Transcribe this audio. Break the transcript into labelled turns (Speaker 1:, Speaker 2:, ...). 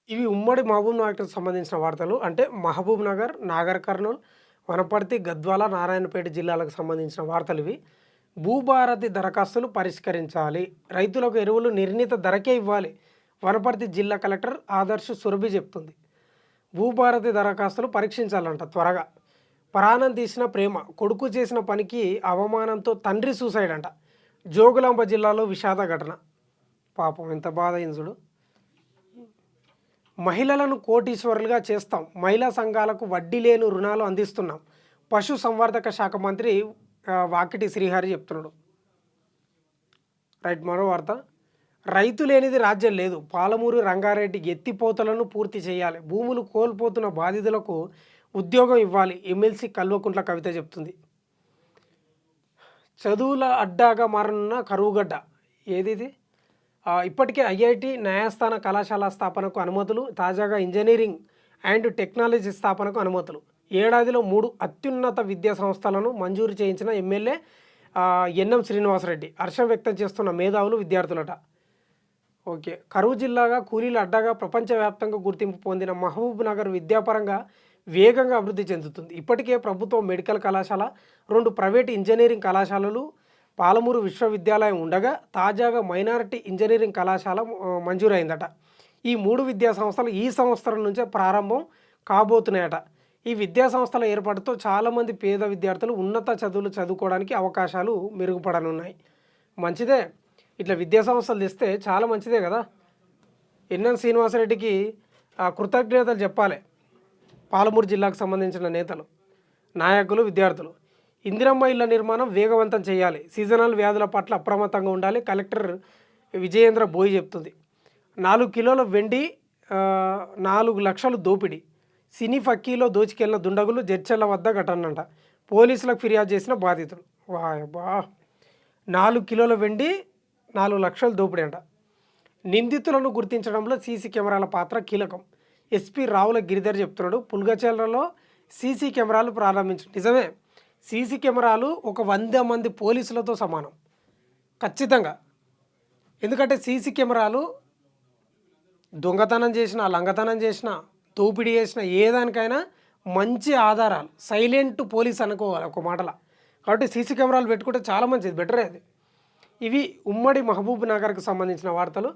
Speaker 1: ఇవి ఉమ్మడి మహబూబ్ నగర్‌కి సంబంధించిన వార్తలు. అంటే మహబూబ్ నగర్, నాగర్ కర్నూల్, వనపర్తి, గద్వాల, నారాయణపేట జిల్లాలకు సంబంధించిన వార్తలివి. భూభారతి దరఖాస్తులు పరిష్కరించాలి. రైతులకు ఎరువులు నిర్ణీత ధరకే ఇవ్వాలి. వనపర్తి జిల్లా కలెక్టర్ ఆదర్శ్ సురభి చెప్తుంది. భూభారతి దరఖాస్తులు పరీక్షించాలంట త్వరగా. ప్రాణం తీసిన ప్రేమ, కొడుకు చేసిన పనికి అవమానంతో తండ్రి సూసైడ్ అంట. జోగులాంబ జిల్లాలో విషాద ఘటన. పాపం ఎంత బాధ అయింది చూడు. మహిళలను కోటీశ్వరులుగా చేస్తాం. మహిళా సంఘాలకు వడ్డీ లేని రుణాలు అందిస్తున్నాం. పశు సంవర్ధక శాఖ మంత్రి వాకిటి శ్రీహరి చెప్తున్నాడు. రైట్, మరో వార్త. రైతు లేనిది రాజ్యం లేదు. పాలమూరు రంగారెడ్డి ఎత్తిపోతలను పూర్తి చేయాలి. భూములు కోల్పోతున్న బాధితులకు ఉద్యోగం ఇవ్వాలి. ఎమ్మెల్సీ కల్వకుంట్ల కవిత చెప్తుంది. చదువుల అడ్డాగా మారనున్న కరువుగడ్డ ఏది ఇది? ఇప్పటికే ఐఐటి, న్యాయస్థాన కళాశాల స్థాపనకు అనుమతులు. తాజాగా ఇంజనీరింగ్ అండ్ టెక్నాలజీ స్థాపనకు అనుమతులు. ఏడాదిలో 3 అత్యున్నత విద్యా సంస్థలను మంజూరు చేయించిన ఎమ్మెల్యే ఎన్ఎం శ్రీనివాసరెడ్డి హర్షం వ్యక్తం చేస్తున్న మేధావులు, విద్యార్థులట. ఓకే, కరువు జిల్లాగా, కూలీల అడ్డాగా ప్రపంచవ్యాప్తంగా గుర్తింపు పొందిన మహబూబ్ నగర్ విద్యాపరంగా వేగంగా అభివృద్ధి చెందుతుంది. ఇప్పటికే ప్రభుత్వ మెడికల్ కళాశాల, 2 ప్రైవేటు ఇంజనీరింగ్ కళాశాలలు, పాలమూరు విశ్వవిద్యాలయం ఉండగా తాజాగా మైనారిటీ ఇంజనీరింగ్ కళాశాల మంజూరైందట. ఈ 3 విద్యా సంస్థలు ఈ సంవత్సరం నుంచే ప్రారంభం కాబోతున్నాయట. ఈ విద్యా సంస్థల ఏర్పాటుతో చాలామంది పేద విద్యార్థులు ఉన్నత చదువులు చదువుకోవడానికి అవకాశాలు మెరుగుపడనున్నాయి. మంచిదే, ఇట్లా విద్యా సంస్థలు తెస్తే చాలా మంచిదే కదా. ఎన్ఎన్ శ్రీనివాసరెడ్డికి కృతజ్ఞతలు చెప్పాలి పాలమూరు జిల్లాకు సంబంధించిన నేతలు, నాయకులు, విద్యార్థులు. ఇందిరమ్మ ఇళ్ల నిర్మాణం వేగవంతం చేయాలి. సీజనల్ వ్యాధుల పట్ల అప్రమత్తంగా ఉండాలి. కలెక్టర్ విజయేంద్ర బోయి చెప్తుంది. 4 కిలోల వెండి, 4 లక్షలు దోపిడీ. సినీ ఫక్కీలో దోచుకెళ్లిన దుండగులు జడ్చర్ల వద్ద ఘటనంట. పోలీసులకు ఫిర్యాదు చేసిన బాధితులు. వాయబ్బా, 4 కిలోల వెండి, 4 లక్షలు దోపిడీ అంట. నిందితులను గుర్తించడంలో సీసీ కెమెరాల పాత్ర కీలకం. ఎస్పీ రావుల గిరిధర్ చెప్తున్నాడు. పుల్గచెర్లలో సీసీ కెమెరాలు ప్రారంభించు. నిజమే, సీసీ కెమెరాలు ఒక 100 మంది పోలీసులతో సమానం ఖచ్చితంగా. ఎందుకంటే సీసీ కెమెరాలు దొంగతనం చేసిన, లంగతనం చేసిన, దోపిడీ చేసిన ఏ దానికైనా మంచి ఆధారాలు. సైలెంట్ పోలీస్ అనుకోవాలి ఒక మాటలా. కాబట్టి సీసీ కెమెరాలు పెట్టుకుంటే చాలా మంచిది, బెటరే అది. ఇవి ఉమ్మడి మహబూబ్ నగర్కి సంబంధించిన వార్తలు.